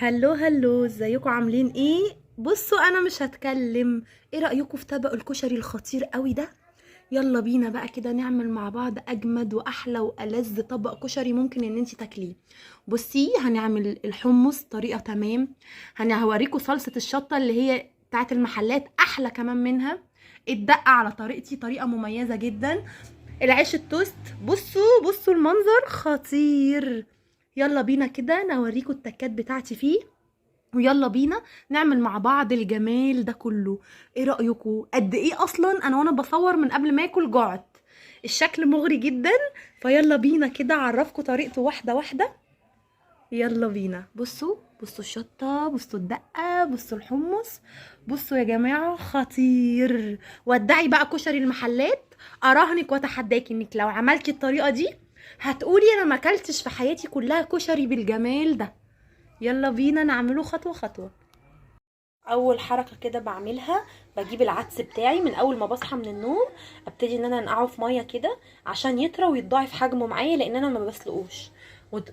هلو هلو، ازيكم عاملين ايه؟ بصوا انا مش هتكلم. ايه رأيكم في طبق الكشري الخطير قوي ده؟ يلا بينا بقى كده نعمل مع بعض اجمد واحلى والذ طبق كشري ممكن ان انت تاكليه. بصي، هنعمل الحمص طريقة تمام. هوريكم صلصة الشطة اللي هي بتاعت المحلات احلى كمان منها. الدقة على طريقتي، طريقة مميزة جدا. العيش التوست، بصوا المنظر خطير. يلا بينا كده نوريكم التكات بتاعتي فيه. ويلا بينا نعمل مع بعض الجمال ده كله. ايه رأيكم؟ قد ايه اصلا انا وانا بصور من قبل ما اكل جعت. الشكل مغري جدا. فيلا بينا كده اعرفكم طريقته واحدة واحدة. يلا بينا. بصوا الشطة، بصوا الدقة، بصوا الحمص. بصوا يا جماعة خطير. ودعي بقى كشري المحلات. اراهنك واتحداك انك لو عملتي الطريقة دي هتقولي انا ما اكلتش في حياتي كلها كشري بالجمال ده. يلا بينا نعمله خطوة خطوة. اول حركة كده بعملها، بجيب العدس بتاعي من اول ما بصحى من النوم. ابتدي ان انا انقعه في مية كده عشان يطرى ويتضاعف حجمه معايا، لان انا ما بسلقوش.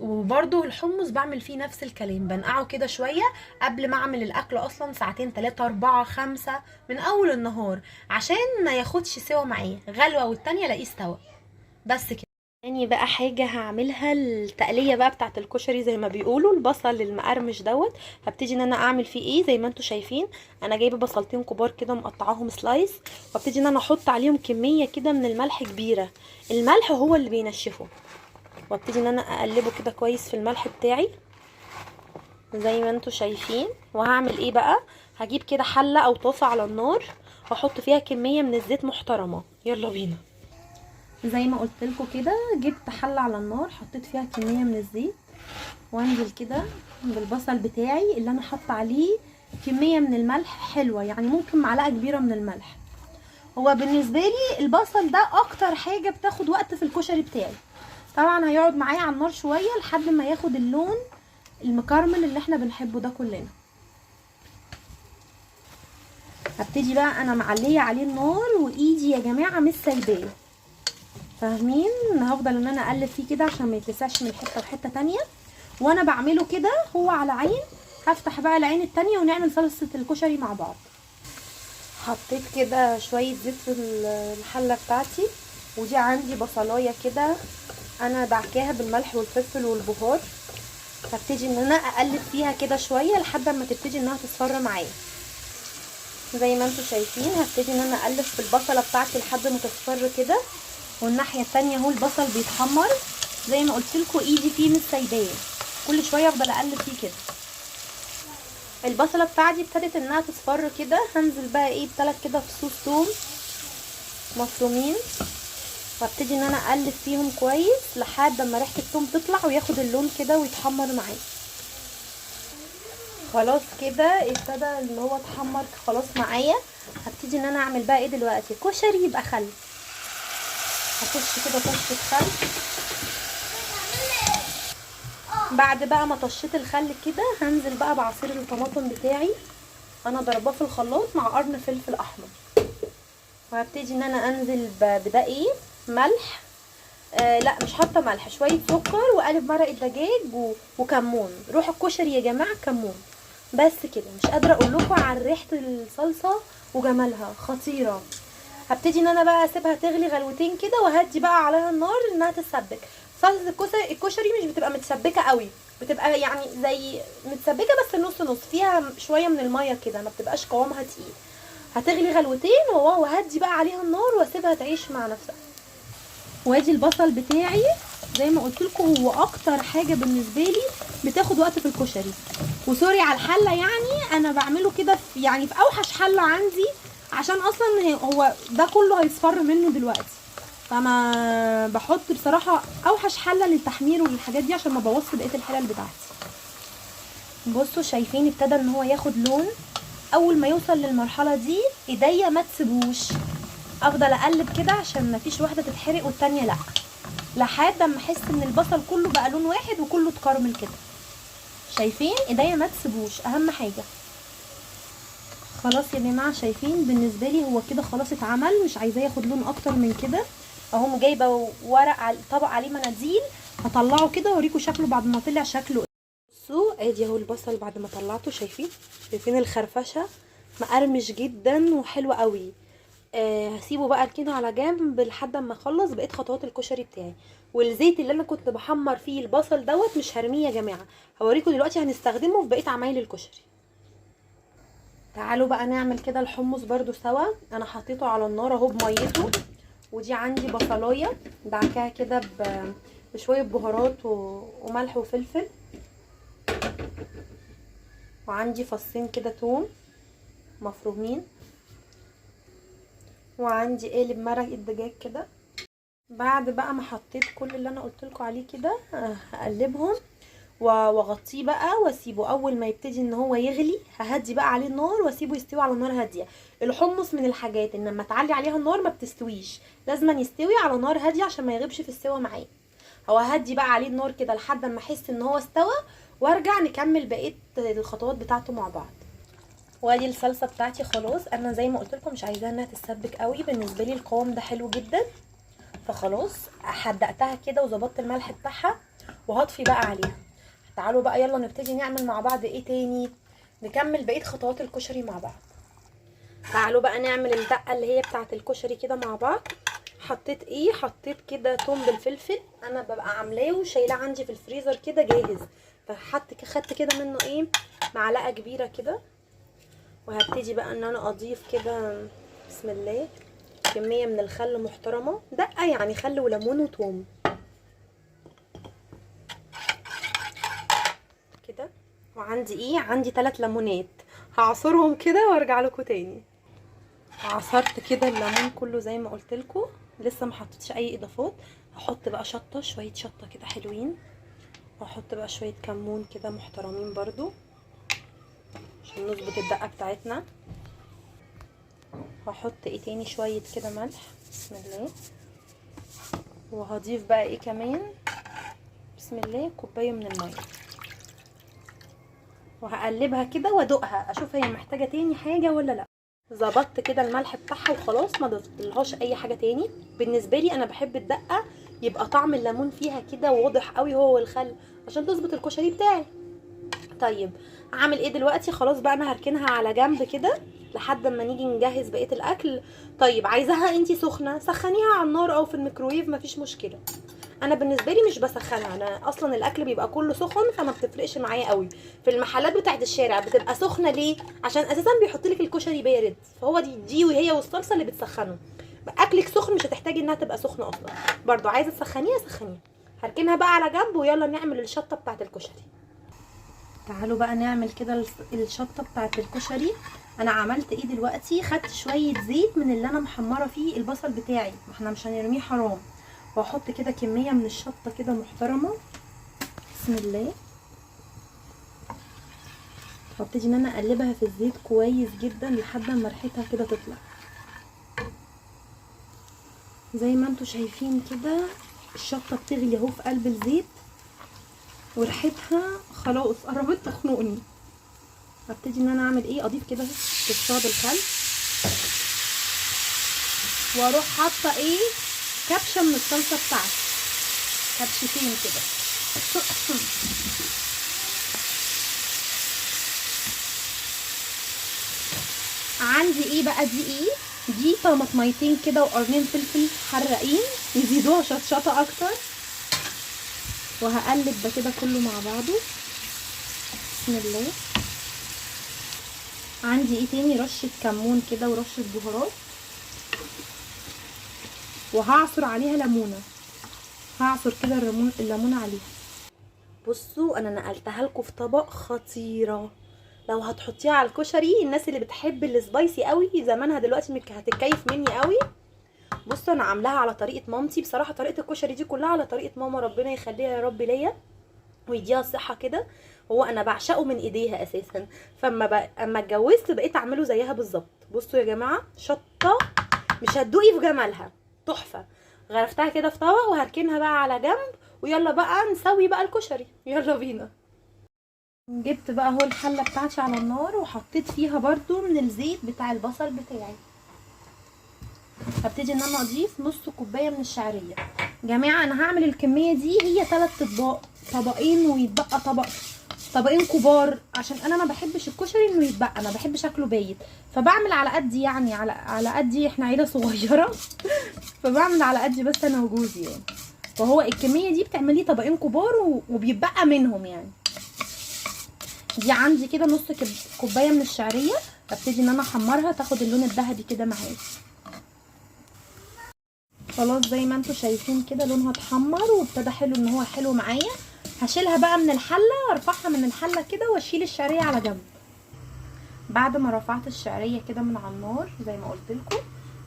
وبرده الحمص بعمل فيه نفس الكلام، بنقعه كده شوية قبل ما اعمل الاكل، اصلا ساعتين 3 4 5 من اول النهار، عشان ما ياخدش سوا معايا غلوة والتانية الاقيه استوى. بس كده. تاني بقى حاجة هعملها التقلية بقى بتاعت الكشري زي ما بيقولوا، البصل المقرمش دوت. هبتدي ان انا اعمل فيه ايه زي ما انتوا شايفين. انا جايبه بصلتين كبار كده مقطعاهم سلايس، وابتدي ان انا احط عليهم كمية كده من الملح كبيرة. الملح هو اللي بينشفه. وابتدي ان انا اقلبه كده كويس في الملح بتاعي زي ما انتوا شايفين. وهعمل ايه بقى؟ هجيب كده حلة او طاسة على النار، واحط فيها كمية من الزيت محترمة. يلا بينا. زي ما قلت لكم كده، جبت حله على النار، حطيت فيها كميه من الزيت، وانزل كده بالبصل بتاعي اللي انا حاطه عليه كميه من الملح حلوه، يعني ممكن معلقه كبيره من الملح. هو بالنسبه لي البصل ده اكتر حاجه بتاخد وقت في الكشري بتاعي. طبعا هيقعد معايا على النار شويه لحد ما ياخد اللون المكرمل اللي احنا بنحبه ده كلنا. هبتدي بقى انا معليه عليه النار، وايدي يا جماعه مش سايباه. فاهمين؟ هفضل ان انا اقلب فيه كده عشان ما يتلسعش من حته لحته تانية. وانا بعمله كده هو على عين، هفتح بقى العين التانية ونعمل صلصه الكشري مع بعض. حطيت كده شويه زيت في الحله بتاعتي، ودي عندي بصلايه كده انا دعكاها بالملح والفلفل والبهار. هبتدي ان انا اقلب فيها كده شويه لحد ما تبتدي انها تصفر معايا زي ما انتوا شايفين. هبتدي ان انا اقلب في البصله بتاعتي لحد ما تصفر كده، والناحيه التانية اهو البصل بيتحمر زي ما قلت لكم، ايدي فيه مش سايباه، كل شويه افضل اقلب فيه كده. البصله بتاعتي ابتدت انها تصفر كده، هنزل بقى ايه بثلاث كده فصوص ثوم مفرومين، وابتدي ان انا اقلب فيهم كويس لحد ما ريحه الثوم تطلع وياخد اللون كده ويتحمر معايا. خلاص كده ابتدى ان هو اتحمر خلاص معايا. هبتدي ان انا اعمل بقى ايه دلوقتي؟ كشري يبقى خل. هطش كده طشه خل. بعد بقى ما طشيت الخل كده، هنزل بقى بعصير الطماطم بتاعي، انا ضرباه في الخلاط مع قرن فلفل احمر. وهبتدي ان انا انزل بده ايه، ملح. لا مش حاطه ملح، شويه سكر وقالب مرق الدجاج وكمون. روح الكشري يا جماعه كمون. بس كده، مش قادره اقول لكم عن ريحه الصلصه وجمالها خطيره. هبتدي ان انا بقى اسيبها تغلي غلوتين كده، وهدي بقى عليها النار انها تتسبك. صلصه الكشري مش بتبقى متسبكه قوي، بتبقى يعني زي متسبكه بس نص نص، فيها شويه من الميه كده، ما بتبقاش قوامها تقيل. هتغلي غلوتين وهدي بقى عليها النار واسيبها تعيش مع نفسها. وادي البصل بتاعي زي ما قلت لكم، هو اكتر حاجه بالنسبه لي بتاخد وقت في الكشري. وسوري على الحله، يعني انا بعمله كده في يعني في اوحش حله عندي، عشان اصلا هو ده كله هيصفر منه دلوقتي. فانا بحط بصراحه اوحش حله للتحمير وللحاجات دي عشان ما بوظش بقيه الحلل بتاعتي. بصوا شايفين ابتدى ان هو ياخد لون. اول ما يوصل للمرحله دي ايديا ما تسيبوش، افضل اقلب كده عشان ما فيش واحده تتحرق والتانيه لا، لحد اما احس ان البصل كله بقى لون واحد وكله اتكرمل كده. شايفين؟ ايديا ما تسيبوش، اهم حاجه. خلاص يا جماعه، شايفين بالنسبه لي هو كده خلاص اتعمل، مش عايزاه ياخد لون اكتر من كده. اهو جايبه ورق طبق عليه مناديل، هطلعه كده واوريكم شكله بعد ما طلع شكله. بصوا ادي اهو البصل بعد ما طلعته، شايفين الخرفشه مقرمش جدا وحلو قوي. هسيبه بقى اركنه على جنب لحد اما اخلص بقيت خطوات الكشري بتاعي. والزيت اللي انا كنت بحمر فيه البصل دوت مش هرميه يا جماعه، هوريكم دلوقتي هنستخدمه في بقيه عمايل الكشري. تعالوا بقى نعمل كده الحمص برده سوا. انا حطيته على النار اهو بميته، ودي عندي بصلايه دعكاها كده بشويه بهارات وملح وفلفل، وعندي فصين كده توم مفرومين، وعندي قالب مرق الدجاج كده. بعد بقى ما حطيت كل اللي انا قلت لكم عليه كده هقلبهم واغطيه بقى واسيبه. اول ما يبتدي ان هو يغلي ههدي بقى عليه النار واسيبه يستوي على نار هاديه. الحمص من الحاجات ان لما تعلي عليها النار ما بتستويش، لازم يستوي على نار هاديه عشان ما يغيبش في السوا معايا. هو هدي بقى عليه النار كده لحد ما احس ان هو استوى، وارجع نكمل بقيه الخطوات بتاعته مع بعض. وادي الصلصه بتاعتي خلاص. انا زي ما قلت لكم مش عايزاها انها تتسبك قوي، بالنسبه لي القوام ده حلو جدا، فخلاص حدقتها كده وظبطت الملح بتاعها وهطفي بقى عليها. تعالوا بقى يلا نبتدي نعمل مع بعض ايه تاني، نكمل بقيه خطوات الكشري مع بعض. تعالوا بقى نعمل الدقه اللي هي بتاعه الكشري كده مع بعض. حطيت كده توم بالفلفل، انا ببقى عاملاه وشايلاه عندي في الفريزر كده جاهز، خدت كده منه معلقه كبيره كده. وهبتدي بقى ان انا اضيف كده بسم الله كميه من الخل محترمه، دقه يعني خل وليمون وتوم كده. وعندي 3 ليمونات هعصرهم كده وارجع لكم تاني. عصرت كده الليمون كله زي ما قلت لكم، لسه ما حطيتش اي اضافات. هحط بقى شويه شطه كده حلوين، وهحط بقى شويه كمون كده محترمين برضو عشان نظبط الدقه بتاعتنا. هحط تاني شويه كده ملح بسم الله. وهضيف بقى كمان بسم الله كوبايه من الميه، وهقلبها كده وادوقها اشوف هي محتاجه تاني حاجه ولا لا. ظبطت كده الملح بتاعها وخلاص، ما ضفتلهاش اي حاجه تاني. بالنسبه لي انا بحب الدقه يبقى طعم الليمون فيها كده واضح قوي هو والخل عشان تظبط الكشري بتاعي. طيب هعمل ايه دلوقتي؟ خلاص بقى انا هركنها على جنب كده لحد ما نيجي نجهز بقيه الاكل. طيب عايزاها انتي سخنه سخنيها على النار او في الميكرويف مفيش مشكله. انا بالنسبه لي مش بسخنها، انا اصلا الاكل بيبقى كله سخن فما بتفرقش معايا قوي. في المحلات بتاعه الشارع بتبقى سخنه ليه؟ عشان اساسا بيحط لك الكشري بارد، فهو دي وهي والصلصه اللي بتسخنه. اكلك سخن مش هتحتاجي انها تبقى سخنه اصلا. برضو عايزه تسخنيها سخنيها. هركنها بقى على جنب ويلا نعمل الشطه بتاعه الكشري. تعالوا بقى نعمل كده الشطه بتاعه الكشري. انا عملت ايه دلوقتي؟ خدت شويه زيت من اللي انا محمره فيه البصل بتاعي، ما احنا مش هنرميه حرام. واحط كده كميه من الشطه كده محترمه بسم الله. هبتدي ان انا اقلبها في الزيت كويس جدا لحد ما ريحتها كده تطلع زي ما انتوا شايفين كده. الشطه بتغلي اهو في قلب الزيت وريحتها خلاص قربت تخنقني. هبتدي ان انا اعمل ايه؟ اضيف كده قشطه بالخل، واروح حاطه كبشه من الصلصه بتاعتي، كبشتين كده. عندي بقى دي طماطميتين كده وقرنين فلفل حراقين يزيدوها شطشطه اكتر. وهقلب ده كده كله مع بعضه بسم الله. عندي تاني؟ رشه كمون كده ورشه بهارات، وهعصر عليها ليمونه، هعصر كده الليمونه عليها. بصوا انا نقلتها لكم في طبق خطيره، لو هتحطيها على الكشري الناس اللي بتحب السبايسي قوي زمانها دلوقتي هتتكيف مني قوي. بصوا انا عاملاها على طريقه مامتي، بصراحه طريقه الكشري دي كلها على طريقه ماما، ربنا يخليها يا رب ليا ويديها الصحه كده. هو انا بعشقه من ايديها اساسا، اما اتجوزت بقيت اعمله زيها بالظبط. بصوا يا جماعه شطه مش هتدوقي في جمالها، تحفه. غرفتها كده في طبق وهركنها بقى على جنب، ويلا بقى نسوي بقى الكشري، يلا بينا. جبت بقى اهو الحله بتاعتي على النار وحطيت فيها برضو من الزيت بتاع البصل بتاعي. هبتدي ان انا اضيف نص كوبايه من الشعريه. جماعه انا هعمل الكميه دي هي 3 اطباق، طبقين ويتبقى طبقين كبار، عشان انا ما بحبش الكشري انه يتبقى، انا بحب شكله بايت، فبعمل على قدي يعني، على قدي، احنا عيله صغيره فبعمل على قدي بس انا وجوزي يعني. فهو الكميه دي بتعملي طبقين كبار وبيتبقى منهم يعني. دي عندي كده نص كوبايه من الشعريه، هبتدي ان انا احمرها تاخد اللون الذهبي كده معايا. خلاص زي ما انتم شايفين كده لونها اتحمر وابتدى حلو ان هو حلو معايا. هشيلها بقى من الحله، ارفعها من الحله كده واشيل الشعريه على جنب. بعد ما رفعت الشعريه كده من على النار زي ما قلت لكم،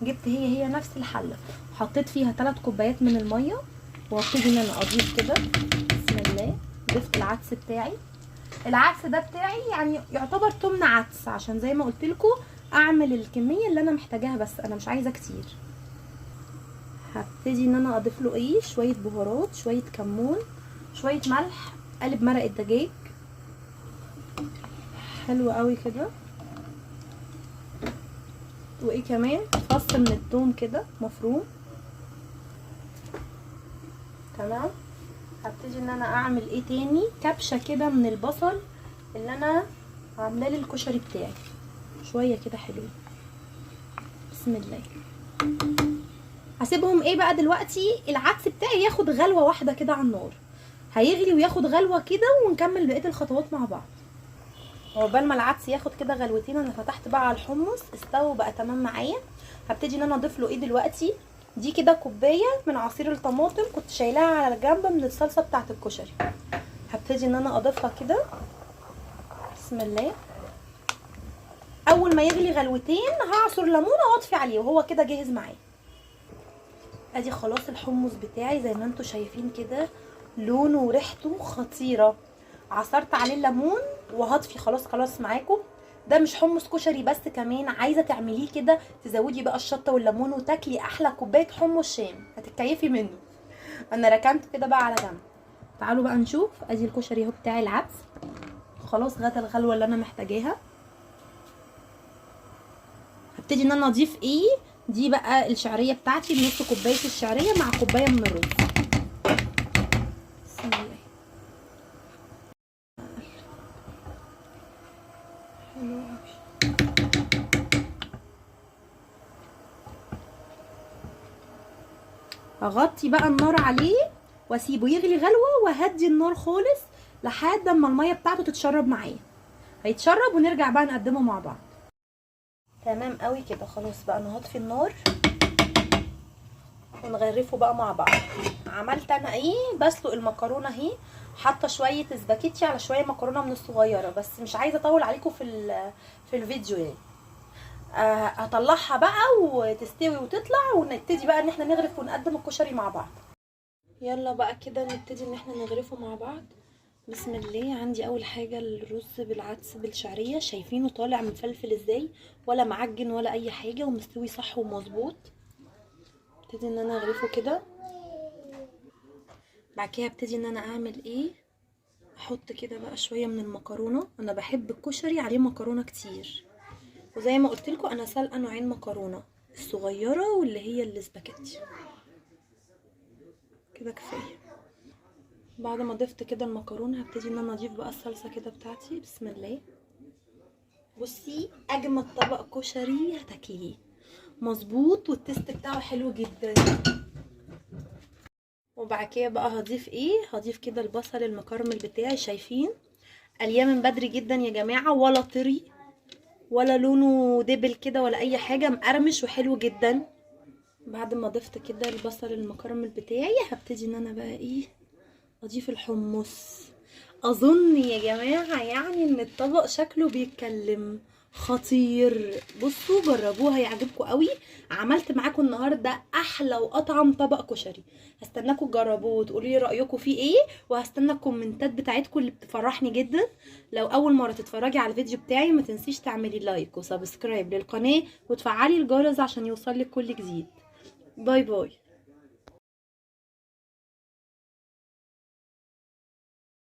جبت هي نفس الحله، حطيت فيها 3 كوبايات من الميه، وابتدي ان انا اضيف كده بسم الله. ضفت العدس بتاعي، العدس ده بتاعي يعني يعتبر تمن عدس، عشان زي ما قلت لكم اعمل الكميه اللي انا محتاجاها، بس انا مش عايزه كتير. هبتدي ان انا اضيف له شويه بهارات، شويه كمون، شويه ملح، قالب مرق الدجاج حلو قوي كده، كمان فص من الثوم كده مفروم. تمام. هبتدي ان انا اعمل تاني كبشه كده من البصل اللي انا عاملاه للكشري بتاعي، شويه كده حلوين. بسم الله. هسيبهم بقى دلوقتي العدس بتاعي ياخد غلوه واحده كده على النار، هيغلي وياخد غلوه كده، ونكمل بقيه الخطوات مع بعض. عقبال ما العدس ياخد كده غلوتين، انا فتحت بقى على الحمص استوى بقى تمام معايا. هبتدي ان انا اضيف له دلوقتي، دي كده كوبايه من عصير الطماطم كنت شايلاها على جنب من الصلصه بتاعه الكشري، هبتدي ان انا اضيفها كده بسم الله. اول ما يغلي غلوتين هعصر ليمونه واطفي عليه، وهو كده جاهز معايا. ادي خلاص الحمص بتاعي زي ما انتم شايفين كده، لونه وريحته خطيره. عصرت عليه الليمون وهطفي خلاص معاكم. ده مش حمص كشري بس، كمان عايزه تعمليه كده تزودي بقى الشطه والليمون وتاكلي احلى كوبايه حمص شام، هتتكيفي منه. انا ركنته كده بقى على جنب. تعالوا بقى نشوف. ادي الكشري اهو بتاعي العدس خلاص غدا الغلوه اللي انا محتاجاها. هبتدي ان انا اضيف دي بقى الشعريه بتاعتي، نص كوبايه الشعريه مع كوبايه من الرز. بسم الله. حلو قوي. هغطي بقى النار عليه واسيبه يغلي غلوه، وهدي النار خالص لحد اما الميه بتاعته تتشرب معايا. هيتشرب ونرجع بقى نقدمه مع بعض. تمام قوي كده. خلاص بقى انا هطفي النار ونغرفه بقى مع بعض. عملت انا بسلق المكرونه اهي، حاطه شويه سباكيتي على شويه مكرونه من الصغيره، بس مش عايزه اطول عليكم في الفيديو يعني. هطلعها بقى وتستوي وتطلع، ونبتدي بقى ان احنا نغرف ونقدم الكشري مع بعض. يلا بقى كده نبتدي ان احنا نغرفه مع بعض. بسم الله. عندي اول حاجه الرز بالعدس بالشعريه، شايفينه طالع مفلفل ازاي، ولا معجن ولا اي حاجه، ومستوي صح ومظبوط. ابتدي ان انا اغرفه كده. بعد كده ابتدي ان انا اعمل احط كده بقى شويه من المكرونه. انا بحب الكشري عليه مكرونه كتير، وزي ما قلت لكم انا سالقه نوعين مكرونه، الصغيره واللي هي الاسباجيتي. كده كفايه. بعد ما ضفت كده المكرونه هبتدي ان انا اضيف بقى الصلصه كده بتاعتي. بسم الله. بصي اجمد طبق كشري هتاكليه، مظبوط والتست بتاعه حلو جدا. وبعد كده بقى هضيف هضيف كده البصل المكرمل بتاعي. شايفين قليه من بدري جدا يا جماعه، ولا طري ولا لونه دبل كده ولا اي حاجه، مقرمش وحلو جدا. بعد ما ضفت كده البصل المكرمل بتاعي هبتدي ان انا بقى اضيف الحمص. اظن يا جماعه يعني ان الطبق شكله بيتكلم، خطير. بصوا جربوه هيعجبكم قوي. عملت معاكم النهارده احلى واطعم طبق كشري. هستناكم تجربوه وتقولوا لي رايكم فيه وهستنى الكومنتات بتاعتكم اللي بتفرحني جدا. لو اول مره تتفرجي على الفيديو بتاعي ما تنسيش تعملي لايك وسبسكرايب للقناه وتفعلي الجرس عشان يوصلك كل جديد. باي باي.